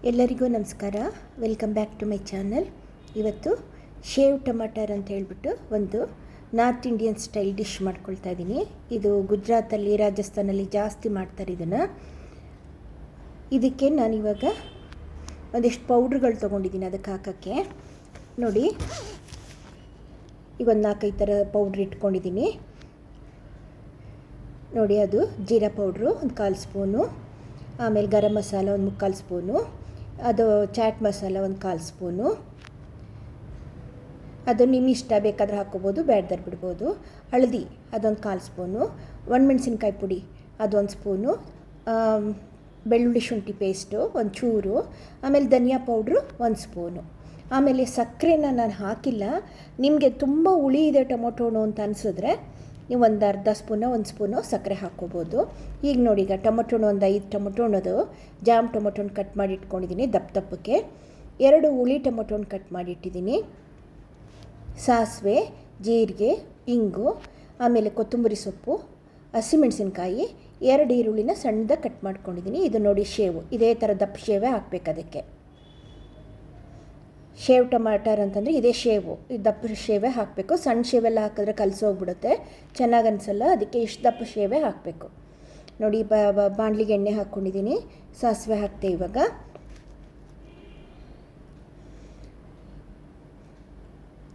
ಎಲ್ಲರಿಗೂ ನಮಸ್ಕಾರ. Welcome back to my channel. ಇವತ್ತು ಶೇವ್ ಟಮಾಟರ್ ಅಂತ ಹೇಳ್ಬಿಟ್ಟು ಒಂದು ನಾರ್ತ್ ಇಂಡಿಯನ್ ಸ್ಟೈಲ್ ಡಿಶ್ ಮಾಡ್ಕೊಳ್ತಾ ಇದ್ದೀನಿ. ಇದು ಗುಜರಾತಲ್ಲಿ, ರಾಜಸ್ಥಾನಲ್ಲಿ ಜಾಸ್ತಿ ಮಾಡ್ತಾರೆ ಇದನ್ನು. ಇದಕ್ಕೆ ನಾನಿವಾಗ ಒಂದಿಷ್ಟು ಪೌಡ್ರ್ಗಳು ತೊಗೊಂಡಿದ್ದೀನಿ ಅದಕ್ಕೆ ಹಾಕೋಕ್ಕೆ. ನೋಡಿ, ಈಗ ಒಂದು 4-5 ಥರ ಪೌಡ್ರ್ ಇಟ್ಕೊಂಡಿದ್ದೀನಿ. ನೋಡಿ, ಅದು ಜೀರಾ ಪೌಡ್ರು ಒಂದು 1/4 ಸ್ಪೂನು, ಆಮೇಲೆ ಗರಂ ಮಸಾಲ ಒಂದು 3/4 ಸ್ಪೂನು, ಅದು ಚಾಟ್ ಮಸಾಲ ಒಂದು 1/4 ಸ್ಪೂನು. ಅದು ನಿಮ್ಮ ಇಷ್ಟ, ಬೇಕಾದರೆ ಹಾಕ್ಕೋಬೋದು, ಬೇಡದ್ರೆ ಬಿಡ್ಬೋದು. ಹಳದಿ ಅದೊಂದು 1/4 ಸ್ಪೂನು, ಒಣಮೆಣಸಿನ್ಕಾಯಿ ಪುಡಿ ಅದೊಂದು ಸ್ಪೂನು, ಬೆಳ್ಳುಳ್ಳಿ ಶುಂಠಿ ಪೇಸ್ಟು ಒಂದು ಚೂರು, ಆಮೇಲೆ ಧನಿಯಾ ಪೌಡ್ರು 1 ಸ್ಪೂನು. ಆಮೇಲೆ ಸಕ್ಕರೆನ ನಾನು ಹಾಕಿಲ್ಲ. ನಿಮಗೆ ತುಂಬ ಹುಳಿ ಇದೆ ಟೊಮೊಟೊ ಹಣ್ಣು ಅಂತ ಅನಿಸಿದ್ರೆ ನೀವು ಒಂದು ಅರ್ಧ ಸ್ಪೂನೋ 1 ಸ್ಪೂನೋ ಸಕ್ಕರೆ ಹಾಕ್ಕೋಬೋದು. ಈಗ ನೋಡಿ, ಈಗ ಟೊಮೊಟೊ ಹಣ್ಣು ಒಂದು 5 ಟೊಮೊಟೊ ಹಣ್ಣು ಜಾಮ್ ಟೊಮೊಟೊ ಹಣ್ಣು ಕಟ್ ಮಾಡಿ ಇಟ್ಕೊಂಡಿದ್ದೀನಿ ದಪ್ಪಕ್ಕೆ. 2 ಹುಳಿ ಟೊಮೊಟೊ ಹಣ್ಣು ಕಟ್ ಮಾಡಿ ಇಟ್ಟಿದ್ದೀನಿ. ಸಾಸಿವೆ, ಜೀರಿಗೆ, ಇಂಗು, ಆಮೇಲೆ ಕೊತ್ತಂಬರಿ ಸೊಪ್ಪು, ಹಸಿಮೆಣಸಿನ್ಕಾಯಿ, 2 ಈರುಳ್ಳಿನ ಸಣ್ಣದಾಗಿ ಕಟ್ ಮಾಡ್ಕೊಂಡಿದ್ದೀನಿ. ಇದು ನೋಡಿ ಶೇವು, ಇದೇ ಥರ ದಪ್ಪ ಶೇವೇ ಹಾಕಬೇಕು ಅದಕ್ಕೆ. ಶೇವ್ ಟಮಾಟರ್ ಅಂತಂದರೆ ಇದೇ ಶೇವು, ಈ ದಪ್ಪ ಶೇವೇ ಹಾಕಬೇಕು. ಸಣ್ಣ ಶೇವೆಲ್ಲ ಹಾಕಿದ್ರೆ ಕಲಸೋಗ್ಬಿಡುತ್ತೆ, ಚೆನ್ನಾಗಿ ಅನಿಸಲ್ಲ. ಅದಕ್ಕೆ ಇಷ್ಟು ದಪ್ಪ ಶೇವೇ ಹಾಕಬೇಕು. ನೋಡಿ, ಬಾಣಲಿಗೆ ಎಣ್ಣೆ ಹಾಕ್ಕೊಂಡಿದ್ದೀನಿ. ಸಾಸಿವೆ ಹಾಕ್ತೆ. ಇವಾಗ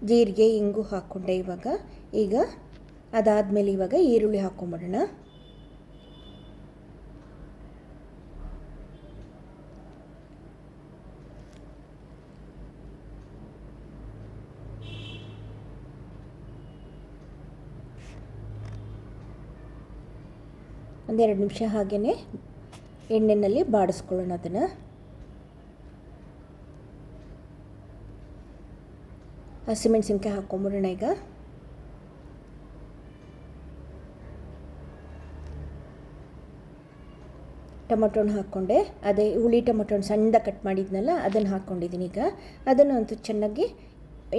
ಜೀರಿಗೆ, ಇಂಗು ಹಾಕ್ಕೊಂಡೆ. ಈಗ ಅದಾದಮೇಲೆ ಇವಾಗ ಈರುಳ್ಳಿ ಹಾಕ್ಕೊಂಬಿಡೋಣ. ಒಂದೆರಡು ನಿಮಿಷ ಹಾಗೇ ಎಣ್ಣೆಯಲ್ಲಿ ಬಾಡಿಸ್ಕೊಳ್ಳೋಣ ಅದನ್ನು. ಹಸಿಮೆಣಸಿನ್ಕಾಯಿ ಹಾಕ್ಕೊಂಬಿಡೋಣ. ಈಗ ಟೊಮೊಟೊ ಹಣ್ಣು ಹಾಕ್ಕೊಂಡೆ, ಅದೇ ಹುಳಿ ಟೊಮೊಟೊ ಹಣ್ಣು ಸಣ್ಣದಾಗಿ ಕಟ್ ಮಾಡಿದ್ನಲ್ಲ ಅದನ್ನು ಹಾಕ್ಕೊಂಡಿದ್ದೀನಿ. ಈಗ ಅದನ್ನು ಅಂತೂ ಚೆನ್ನಾಗಿ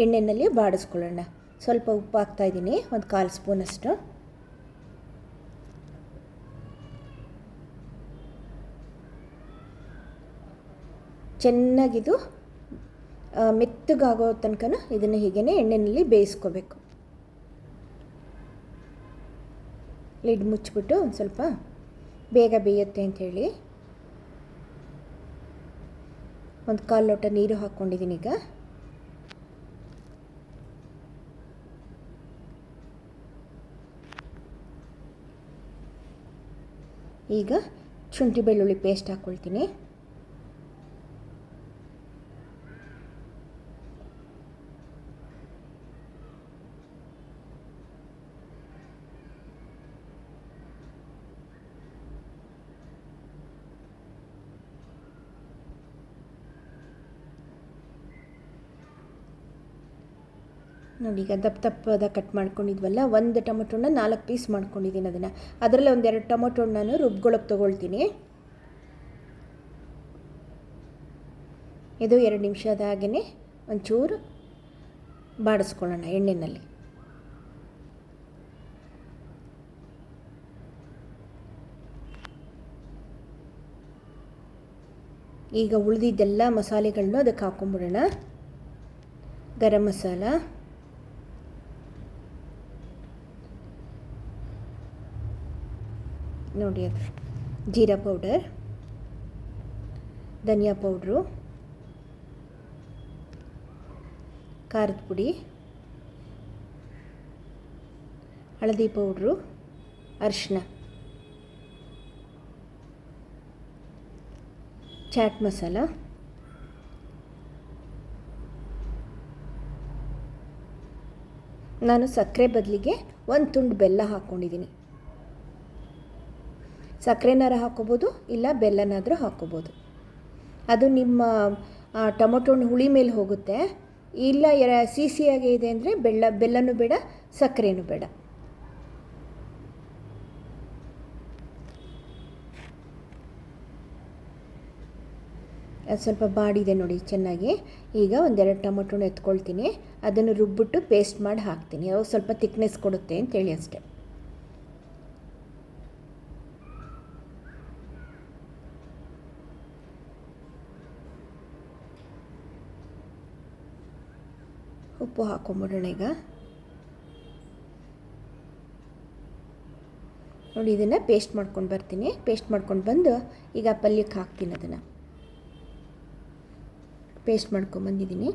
ಎಣ್ಣೆಯಲ್ಲಿ ಬಾಡಿಸ್ಕೊಳ್ಳೋಣ. ಸ್ವಲ್ಪ ಉಪ್ಪು ಹಾಕ್ತಾಯಿದ್ದೀನಿ, ಒಂದು 1/4 ಸ್ಪೂನಷ್ಟು. ಚೆನ್ನಾಗಿದು ಮೆತ್ತಗಾಗೋ ತನಕ ಇದನ್ನು ಹೀಗೇ ಎಣ್ಣೆಯಲ್ಲಿ ಬೇಯಿಸ್ಕೋಬೇಕು. ಲಿಡ್ ಮುಚ್ಚಿಬಿಟ್ಟು ಒಂದು ಸ್ವಲ್ಪ ಬೇಗ ಬೇಯುತ್ತೆ ಅಂಥೇಳಿ ಒಂದು 1/4 ಲೋಟ ನೀರು ಹಾಕ್ಕೊಂಡಿದ್ದೀನಿ. ಈಗ ಶುಂಠಿ ಬೆಳ್ಳುಳ್ಳಿ ಪೇಸ್ಟ್ ಹಾಕ್ಕೊಳ್ತೀನಿ. ನೋಡಿ, ಈಗ ದಪ್ಪದ ಕಟ್ ಮಾಡ್ಕೊಂಡಿದ್ವಲ್ಲ, ಒಂದು ಟೊಮೊಟೊ ಹಣ್ಣು 4 ಪೀಸ್ ಮಾಡ್ಕೊಂಡಿದ್ದೀನಿ. ಅದರಲ್ಲಿ ಒಂದೆರಡು ಟೊಮೊಟೊ ಹಣ್ಣು ರುಬ್ಗೊಳಕ್ಕೆ ತೊಗೊಳ್ತೀನಿ. ಇದು 2 ನಿಮಿಷದಾಗೇ ಒಂಚೂರು ಬಾಡಿಸ್ಕೊಳ್ಳೋಣ ಎಣ್ಣೆಯಲ್ಲಿ. ಈಗ ಉಳಿದಿದ್ದೆಲ್ಲ ಮಸಾಲೆಗಳನ್ನೂ ಅದಕ್ಕೆ ಹಾಕ್ಕೊಂಬಿಡೋಣ. ಗರಂ ಮಸಾಲ, ನೋಡಿ, ಅದು ಜೀರಾ ಪೌಡರ್, ಧನಿಯಾ ಪೌಡ್ರು, ಖಾರದ ಪುಡಿ, ಹಳದಿ ಪೌಡ್ರು, ಅರಿಶಿನ, ಚಾಟ್ ಮಸಾಲ, ನಾನು ಸಕ್ಕರೆ ಬದಲಿಗೆ 1 ತುಂಡು ಬೆಲ್ಲ ಹಾಕ್ಕೊಂಡಿದ್ದೀನಿ. ಸಕ್ಕರೆನಾರ ಹಾಕ್ಕೋಬೋದು, ಇಲ್ಲ ಬೆಲ್ಲನಾದರೂ ಹಾಕ್ಕೋಬೋದು. ಅದು ನಿಮ್ಮ ಟೊಮೊಟೊ ಹಣ್ಣು ಹುಳಿ ಮೇಲೆ ಹೋಗುತ್ತೆ. ಇಲ್ಲ ಸಿಹಿಯಾಗಿ ಇದೆ ಅಂದರೆ ಬೆಲ್ಲನೂ ಬೇಡ, ಸಕ್ಕರೆನೂ ಬೇಡ. ಅದು ಸ್ವಲ್ಪ ಬಾಡಿದೆ ನೋಡಿ ಚೆನ್ನಾಗಿ. ಈಗ 1-2 ಟೊಮೊಟೊ ಹಣ್ಣು ಎತ್ಕೊಳ್ತೀನಿ, ಅದನ್ನು ರುಬ್ಬಿಟ್ಟು ಪೇಸ್ಟ್ ಮಾಡಿ ಹಾಕ್ತೀನಿ. ಅವು ಸ್ವಲ್ಪ ತಿಕ್ನೆಸ್ ಕೊಡುತ್ತೆ ಅಂತೇಳಿ ಅಷ್ಟೆ. ಉಪ್ಪು ಹಾಕೊಂಬಿಡೋಣ ಈಗ. ನೋಡಿ, ಇದನ್ನು ಪೇಸ್ಟ್ ಮಾಡ್ಕೊಂಡು ಬರ್ತೀನಿ. ಪೇಸ್ಟ್ ಮಾಡ್ಕೊಂಡು ಬಂದು ಈಗ ಪಲ್ಯಕ್ಕೆ ಹಾಕ್ತೀನಿ. ಅದನ್ನು ಪೇಸ್ಟ್ ಮಾಡ್ಕೊಂಬಂದಿದ್ದೀನಿ.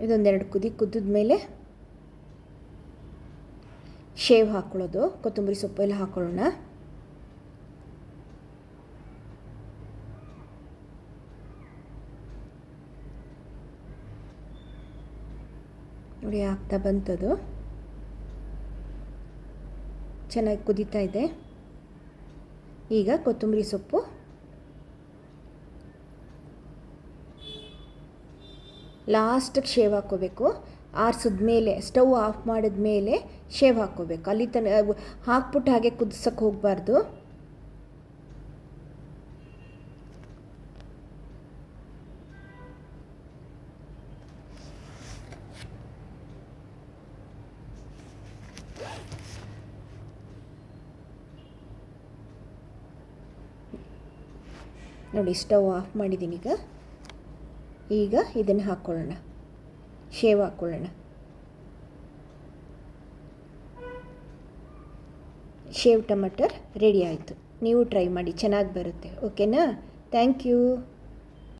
ಇದೊಂದೆರಡು ಕುದಿ ಕುದ್ದಿದ ಮೇಲೆ ಶೇವ್ ಹಾಕ್ಕೊಳ್ಳೋದು, ಕೊತ್ತಂಬರಿ ಸೊಪ್ಪು ಎಲ್ಲ ಹಾಕ್ಕೊಳ್ಳೋಣ. ನೋಡಿ, ಆಗ್ತಾ ಬಂತದು, ಚೆನ್ನಾಗಿ ಕುದೀತಾ ಇದೆ. ಈಗ ಕೊತ್ತಂಬರಿ ಸೊಪ್ಪು, ಲಾಸ್ಟಿಗೆ ಶೇವ್ ಹಾಕ್ಕೋಬೇಕು. ಆರಿಸಿದ್ಮೇಲೆ ಸ್ಟವ್ ಆಫ್ ಮಾಡಿದ್ಮೇಲೆ ಶೇವ್ ಹಾಕ್ಕೋಬೇಕು. ಅಲ್ಲಿ ಹಾಕ್ಬಿಟ್ಟು ಹಾಗೆ ಕುದಿಸೋಕ್ಕೆ ಹೋಗಬಾರ್ದು. ನೋಡಿ, ಸ್ಟವ್ ಆಫ್ ಮಾಡಿದ್ದೀನಿ. ಈಗ ಇದನ್ನು ಹಾಕ್ಕೊಳ್ಳೋಣ, ಶೇವ್ ಹಾಕ್ಕೊಳ್ಳೋಣ. ಶೇವ್ ಟಮಾಟರ್ ರೆಡಿ ಆಯಿತು. ನೀವು ಟ್ರೈ ಮಾಡಿ, ಚೆನ್ನಾಗಿ ಬರುತ್ತೆ. ಓಕೆನಾ? Thank you.